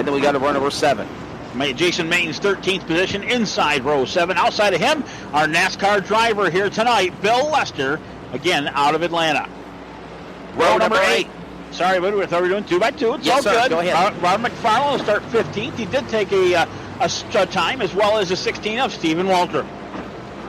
and then we got to run over 7. Jason Main's 13th position inside row 7. Outside of him, our NASCAR driver here tonight, Bill Lester, again out of Atlanta. Row number 8. Sorry, but we thought we were doing 2x2. It's yes, all sir. good. Go ahead. Rob McFarland will start 15th. He did take a time as well as a 16 of Stephen Walter.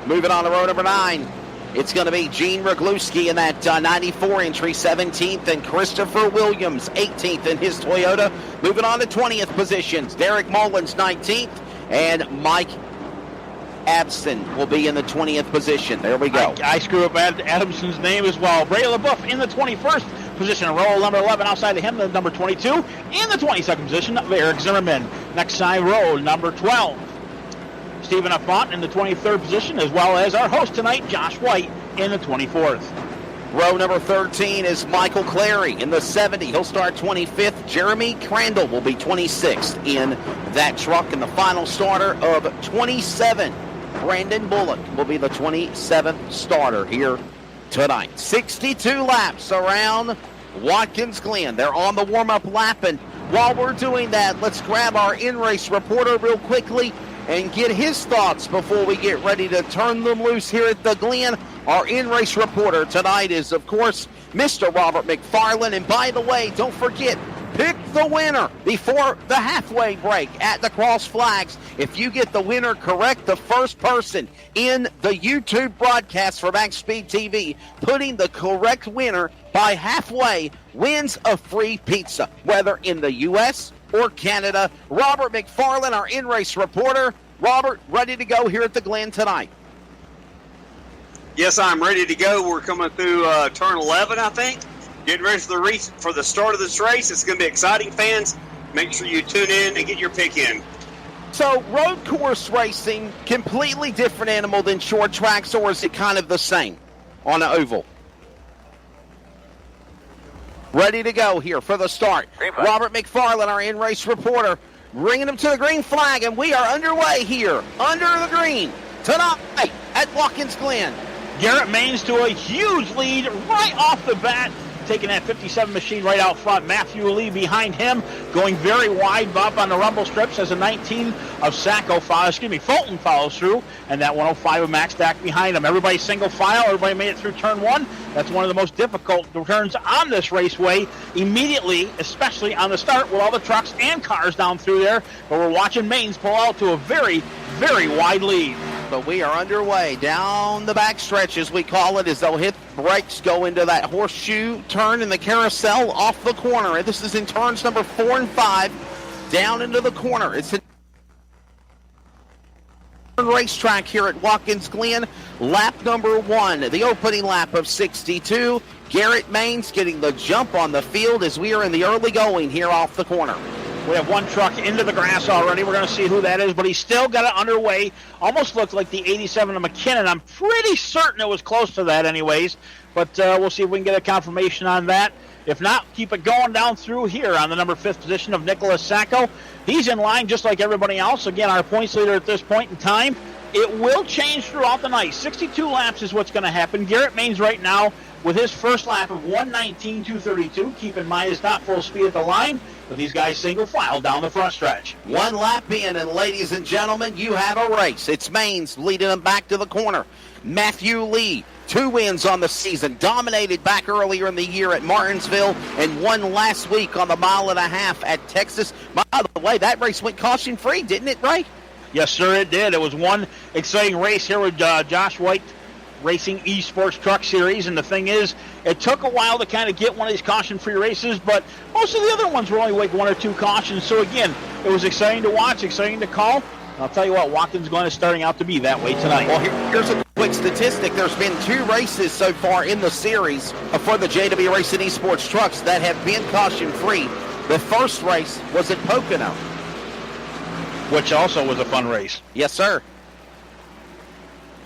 Moving on to row number 9. It's going to be Gene Rogluski in that 94 entry, 17th, and Christopher Williams, 18th in his Toyota. Moving on to 20th positions, Derek Mullins, 19th, and Mike Abson will be in the 20th position. There we go. I screw up Adamson's name as well. Bray LaBeouf in the 21st position, row number 11. Outside of him, the number 22. In the 22nd position, Eric Zimmerman. Next side row, number 12. Stephen Affont in the 23rd position, as well as our host tonight, Josh White, in the 24th. Row number 13 is Michael Clary in the 70. He'll start 25th. Jeremy Crandall will be 26th in that truck. And the final starter of 27, Brandon Bullock, will be the 27th starter here tonight. 62 laps around Watkins Glen. They're on the warm-up lap. And while we're doing that, let's grab our in-race reporter real quickly and get his thoughts before we get ready to turn them loose here at the Glen. Our in-race reporter tonight is, of course, Mr. Robert McFarland. And by the way, don't forget, pick the winner before the halfway break at the Cross Flags. If you get the winner correct, the first person in the YouTube broadcast for Max Speed TV putting the correct winner by halfway wins a free pizza, whether in the U.S. or Canada. Robert McFarland, our in-race reporter. Robert, ready to go here at the Glen tonight? Yes, I'm ready to go. We're coming through turn 11, I think. Getting ready for the start of this race. It's going to be exciting, fans. Make sure you tune in and get your pick in. So, road course racing, completely different animal than short tracks, or is it kind of the same on an oval? Ready to go here for the start. Robert McFarland, our in-race reporter, bringing them to the green flag, and we are underway here, under the green, tonight at Watkins Glen. Garrett Maines to a huge lead right off the bat, taking that 57 machine right out front. Matthew Lee behind him, going very wide up on the rumble strips as a 19 of Fulton follows through, and that 105 of Max Stack behind him. Everybody single file. Everybody made it through turn 1. That's one of the most difficult turns on this raceway immediately, especially on the start with all the trucks and cars down through there. But we're watching Maines pull out to a very, very wide lead. But we are underway down the back stretch, as we call it, as they'll hit brakes, go into that horseshoe turn in the carousel off the corner. This is in turns number 4 and 5, down into the corner. It's a racetrack here at Watkins Glen. Lap number 1, the opening lap of 62. Garrett Maines getting the jump on the field as we are in the early going here off the corner. We have one truck into the grass already. We're going to see who that is, but he's still got it underway. Almost looked like the 87 of McKinnon. I'm pretty certain it was close to that anyways, but we'll see if we can get a confirmation on that. If not, keep it going down through here on the number 5th position of Nicholas Sacco. He's in line just like everybody else. Again, our points leader at this point in time. It will change throughout the night. 62 laps is what's going to happen. Garrett Maines right now with his first lap of 1:19.232. Keep in mind, it's not full speed at the line, but these guys single file down the front stretch. One lap in, and ladies and gentlemen, you have a race. It's Maines leading them back to the corner. Matthew Lee, 2 wins on the season, dominated back earlier in the year at Martinsville, and won last week on the 1.5 miles at Texas. By the way, that race went caution-free, didn't it, Ray? Yes, sir, it did. It was one exciting race here with Josh White Racing eSports Truck Series, and the thing is, it took a while to kind of get one of these caution-free races, but most of the other ones were only like 1 or 2 cautions, so again, it was exciting to watch, exciting to call. And I'll tell you what, Watkins Glen is starting out to be that way tonight. Well, here's a quick statistic. There's been 2 races so far in the series for the JW Racing eSports Trucks that have been caution-free. The first race was at Pocono, which also was a fun race. Yes, sir.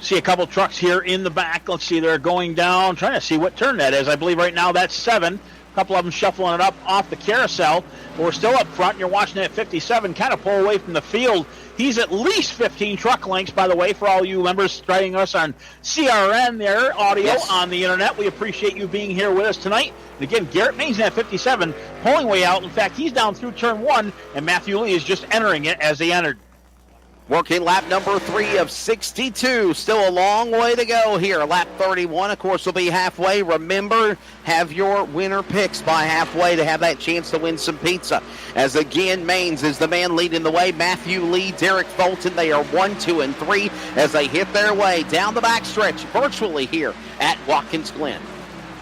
See a couple trucks here in the back. Let's see, they're going down, trying to see what turn that is. I believe right now that's 7 A couple of them shuffling it up off the carousel. But we're still up front, and you're watching it at 57, kind of pull away from the field. He's at least 15 truck lengths, by the way, for all you members joining us on CRN there, audio on the internet. We appreciate you being here with us tonight. And again, Garrett Main's at 57, pulling way out. In fact, he's down through turn 1, and Matthew Lee is just entering it as they entered. Working lap number 3 of 62. Still a long way to go here. Lap 31, of course, will be halfway. Remember, have your winner picks by halfway to have that chance to win some pizza. As again, Maines is the man leading the way. Matthew Lee, Derek Fulton, they are 1, 2, and 3 as they hit their way down the backstretch virtually here at Watkins Glen.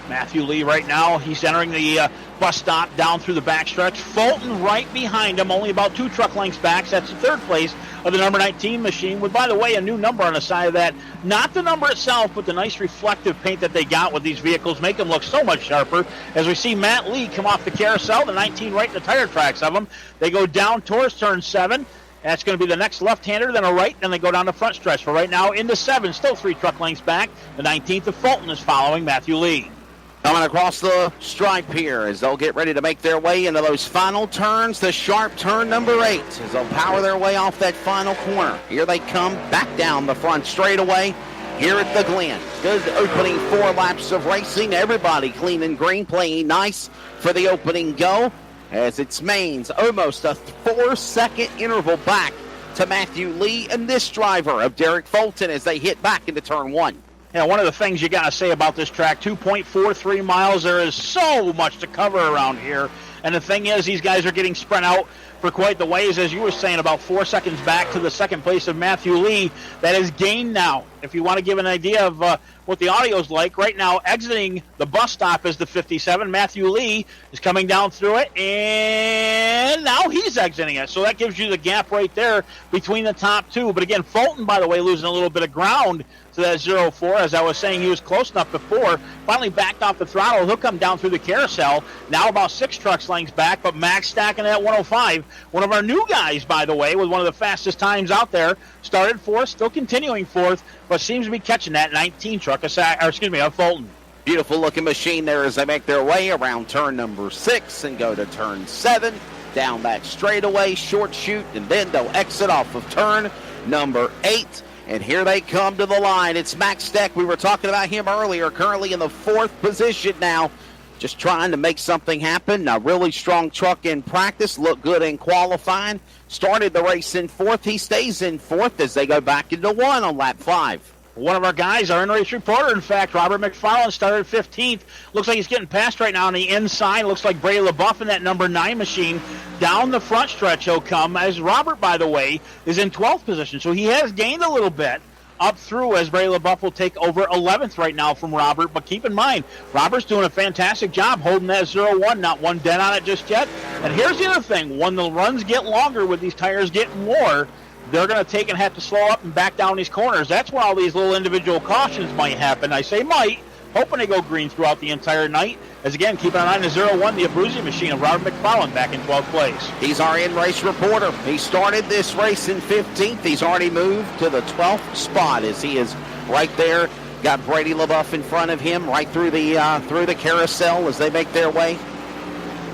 Matthew Lee right now, he's entering the bus stop down through the backstretch. Fulton right behind him, only about 2 truck lengths back. So that's the third place of the number 19 machine with, by the way, a new number on the side of that. Not the number itself, but the nice reflective paint that they got with these vehicles make them look so much sharper. As we see Matt Lee come off the carousel, the 19 right in the tire tracks of them. They go down towards turn 7. That's going to be the next left-hander, then a right, then they go down the front stretch. For right now, into 7, still 3 truck lengths back. The 19th of Fulton is following Matthew Lee. Coming across the stripe here as they'll get ready to make their way into those final turns. The sharp turn number 8 as they'll power their way off that final corner. Here they come back down the front straightaway here at the Glen. Good opening 4 laps of racing. Everybody clean and green, playing nice for the opening go as it's Maines almost a 4-second interval back to Matthew Lee and this driver of Derek Fulton as they hit back into turn 1. Yeah, one of the things you got to say about this track, 2.43 miles, there is so much to cover around here. And the thing is, these guys are getting spread out for quite the ways, as you were saying, about 4 seconds back to the second place of Matthew Lee. That is gained now. If you want to give an idea of what the audio is like, right now exiting the bus stop is the 57. Matthew Lee is coming down through it, and now he's exiting it. So that gives you the gap right there between the top 2. But again, Fulton, by the way, losing a little bit of ground to that 0-4. As I was saying, he was close enough before. Finally backed off the throttle. He'll come down through the carousel. Now about 6 trucks lengths back, but Max stacking at 105. One of our new guys, by the way, with one of the fastest times out there. Started 4th, still continuing 4th, but seems to be catching that 19 truck, of Fulton. Beautiful looking machine there as they make their way around turn number 6 and go to turn 7. Down that straightaway, short chute, and then they'll exit off of turn number 8. And here they come to the line. It's Max Steck. We were talking about him earlier, currently in the 4th position now. Just trying to make something happen. A really strong truck in practice. Looked good in qualifying. Started the race in 4th. He stays in 4th as they go back into 1 on lap 5. One of our guys, our in-race reporter, in fact, Robert McFarland, started 15th. Looks like he's getting passed right now on the inside. Looks like Bray LaBeouf in that number 9 machine. Down the front stretch he'll come, as Robert, by the way, is in 12th position. So he has gained a little bit up through, as Bray LaBeouf will take over 11th right now from Robert. But keep in mind, Robert's doing a fantastic job holding that 0-1, not one dent on it just yet. And here's the other thing. When the runs get longer with these tires getting more, they're going to take and have to slow up and back down these corners. That's where all these little individual cautions might happen. I say might, hoping they go green throughout the entire night. As again, keep an eye on the 0-1, the Abruzzi machine of Robert McFarland back in 12th place. He's our in-race reporter. He started this race in 15th. He's already moved to the 12th spot as he is right there. Got Brady LaBeouf in front of him right through the carousel as they make their way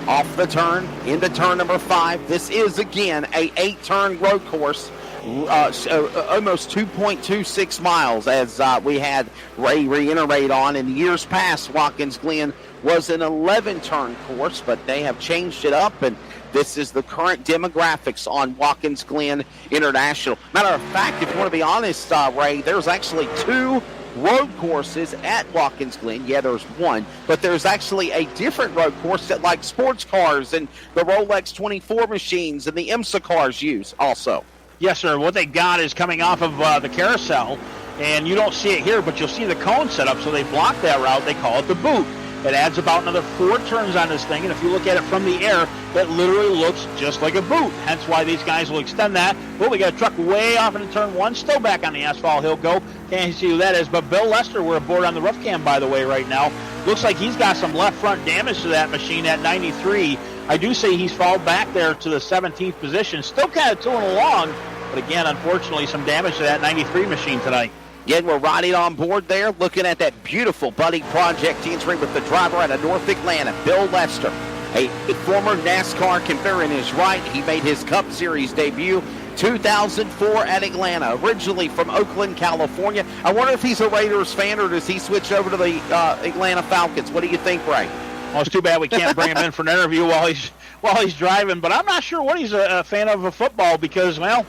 off the turn into turn number 5. This is, again, a 8-turn road course. Almost 2.26 miles, as we had Ray reiterate on. In years past, Watkins Glen was an 11-turn course, but they have changed it up, and this is the current demographics on Watkins Glen International. Matter of fact, if you want to be honest, Ray, there's actually 2 road courses at Watkins Glen. Yeah, there's 1, but there's actually a different road course that, like, sports cars and the Rolex 24 machines and the IMSA cars use also. Yes, sir. What they got is coming off of the carousel, and you don't see it here, but you'll see the cone set up, so they block that route. They call it the boot. It adds about another 4 turns on this thing, and if you look at it from the air, that literally looks just like a boot, hence why these guys will extend that. Well, we got a truck way off into turn 1, still back on the asphalt. He'll go. Can't see who that is, but Bill Lester, we're aboard on the rough cam, by the way, right now. Looks like he's got some left front damage to that machine at 93. I do say he's fallen back there to the 17th position, still kind of tooling along, but again, unfortunately, some damage to that 93 machine tonight. Again, we're riding on board there, looking at that beautiful Buddy Project entry with the driver out of North Atlanta, Bill Lester. A former NASCAR competitor in his right. He made his Cup Series debut 2004 at Atlanta, originally from Oakland, California. I wonder if he's a Raiders fan or does he switch over to the Atlanta Falcons? What do you think, Ray? Well, it's too bad we can't bring him in for an interview while he's driving, but I'm not sure what he's a fan of football because, well,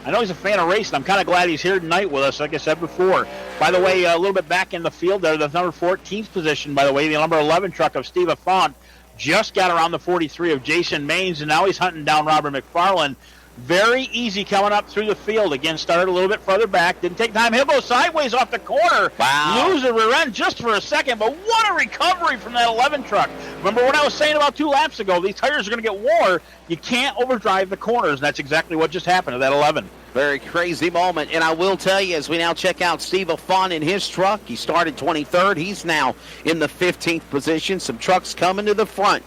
I know he's a fan of racing. I'm kind of glad he's here tonight with us, like I said before. By the way, a little bit back in the field there, the number 14th position, by the way, the number 11 truck of Steve Affont just got around the 43 of Jason Maines, and now he's hunting down Robert McFarland. Very easy coming up through the field. Again, started a little bit further back. Didn't take time. He'll go sideways off the corner. Wow. Lose the rear end just for a second, but what a recovery from that 11 truck. Remember what I was saying about 2 laps ago? These tires are going to get wore. You can't overdrive the corners, and that's exactly what just happened to that 11. Very crazy moment. And I will tell you, as we now check out Steve Affont in his truck, he started 23rd. He's now in the 15th position. Some trucks coming to the front.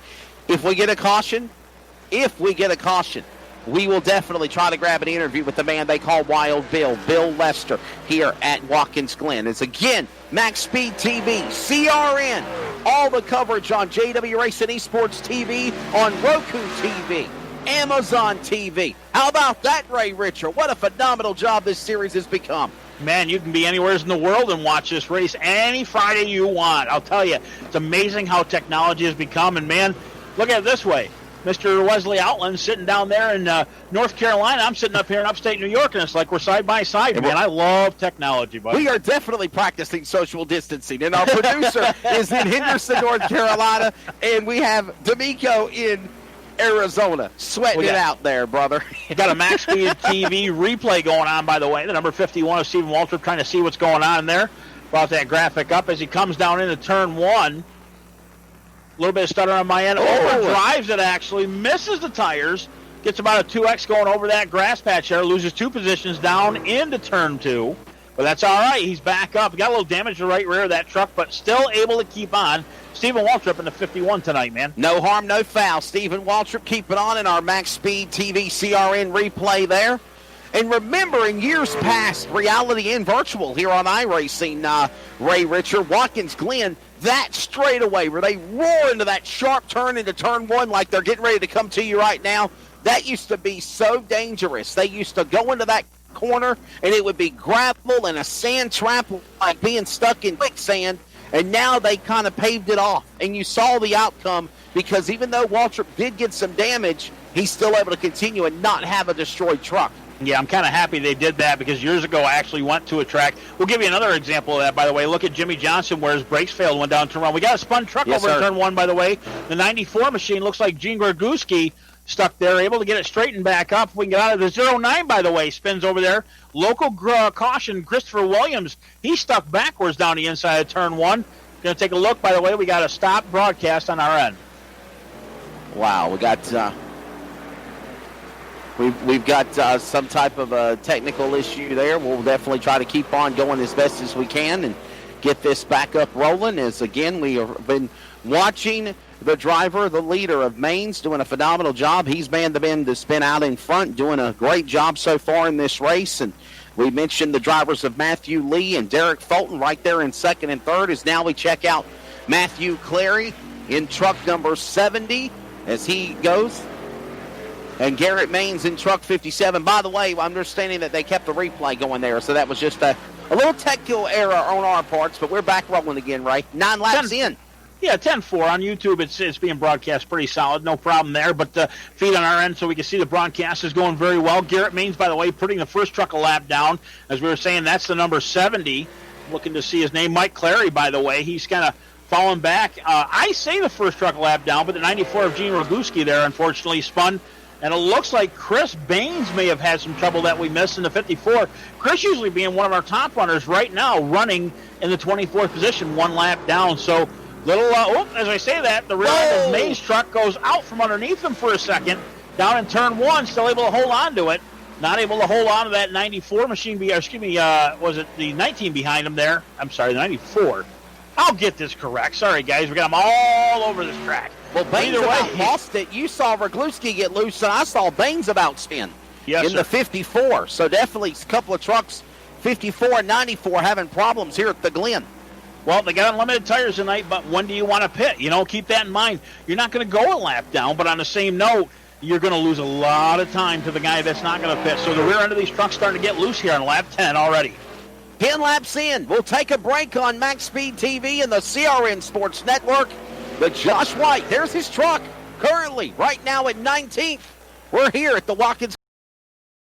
If we get a caution, we will definitely try to grab an interview with the man they call Wild Bill, Bill Lester, here at Watkins Glen. It's again, Max Speed TV, CRN, all the coverage on JW Racing eSports TV, on Roku TV, Amazon TV. How about that, Ray Richard? What a phenomenal job this series has become. Man, you can be anywhere in the world and watch this race any Friday you want. I'll tell you, it's amazing how technology has become. And, man, look at it this way. Mr. Wesley Outland sitting down there in North Carolina. I'm sitting up here in upstate New York, and it's like we're side by side, man. I love technology, buddy. We are definitely practicing social distancing, and our producer is in Henderson, North Carolina, and we have D'Amico in Arizona. Sweating it out there, brother. Got a Max Speed TV replay going on, by the way. The number 51 of Stephen Waltrip trying to see what's going on in there. Brought that graphic up as he comes down into turn 1. A little bit of stutter on my end. Overdrives it, actually. Misses the tires. Gets about a 2X going over that grass patch there. Loses 2 positions down into turn 2. But that's all right. He's back up. Got a little damage to the right rear of that truck, but still able to keep on. Stephen Waltrip in the 51 tonight, man. No harm, no foul. Stephen Waltrip keeping on in our Max Speed TV CRN replay there. And remember, in years past, reality and virtual here on iRacing, Ray Richard, Watkins Glen, that straightaway where they roar into that sharp turn into turn 1 like they're getting ready to come to you right now, that used to be so dangerous. They used to go into that corner, and it would be gravel and a sand trap like being stuck in quicksand, and now they kind of paved it off. And you saw the outcome because even though Waltrip did get some damage, he's still able to continue and not have a destroyed truck. Yeah, I'm kind of happy they did that because years ago I actually went to a track. We'll give you another example of that, by the way. Look at Jimmy Johnson where his brakes failed and went down turn 1. We got a spun truck over in turn 1, by the way. The 94 machine looks like Gene Gorguski stuck there, able to get it straightened back up. We can get out of the 09, by the way, spins over there. Local caution, Christopher Williams. He stuck backwards down the inside of turn 1. Going to take a look, by the way. We got a stop broadcast on our end. Wow, we got... We've got some type of a technical issue there. We'll definitely try to keep on going as best as we can and get this back up rolling. As, again, we have been watching the driver, the leader of Maines, doing a phenomenal job. He's man to spin out in front, doing a great job so far in this race. And we mentioned the drivers of Matthew Lee and Derek Fulton right there in second and third. As now we check out Matthew Clary in truck number 70 as he goes. And Garrett Maines in truck 57. By the way, I'm understanding that they kept the replay going there, so that was just a little technical error on our parts, but we're back rolling again, Ray. 9 laps in. Yeah, 10-4 on YouTube. It's being broadcast pretty solid. No problem there, but feed on our end so we can see the broadcast is going very well. Garrett Maines, by the way, putting the first truck a lap down. As we were saying, that's the number 70. Looking to see his name. Mike Clary, by the way. He's kind of falling back. I say the first truck a lap down, but the 94 of Gene Roguski there, unfortunately, spun. And it looks like Chris Baines may have had some trouble that we missed in the 54. Chris usually being one of our top runners right now, running in the 24th position, 1 lap down. So, as I say that, the rear end of Maines' truck goes out from underneath him for a second. Down in turn 1, still able to hold on to it. Not able to hold on to that 94 machine, was it the 19 behind him there? I'm sorry, the 94. I'll get this correct. Sorry, guys. We got them all over this track. Well, Baines about lost it. You saw Rogluski get loose, and I saw Baines about spin in the 54. So definitely a couple of trucks 54 and 94 having problems here at the Glen. Well, they got unlimited tires tonight, but when do you want to pit? Keep that in mind. You're not going to go a lap down, but on the same note, you're going to lose a lot of time to the guy that's not going to pit. So the rear end of these trucks starting to get loose here on lap 10 already. 10 laps in. We'll take a break on Max Speed TV and the CRN Sports Network. The Josh White, there's his truck, currently right now at 19th. We're here at the Watkins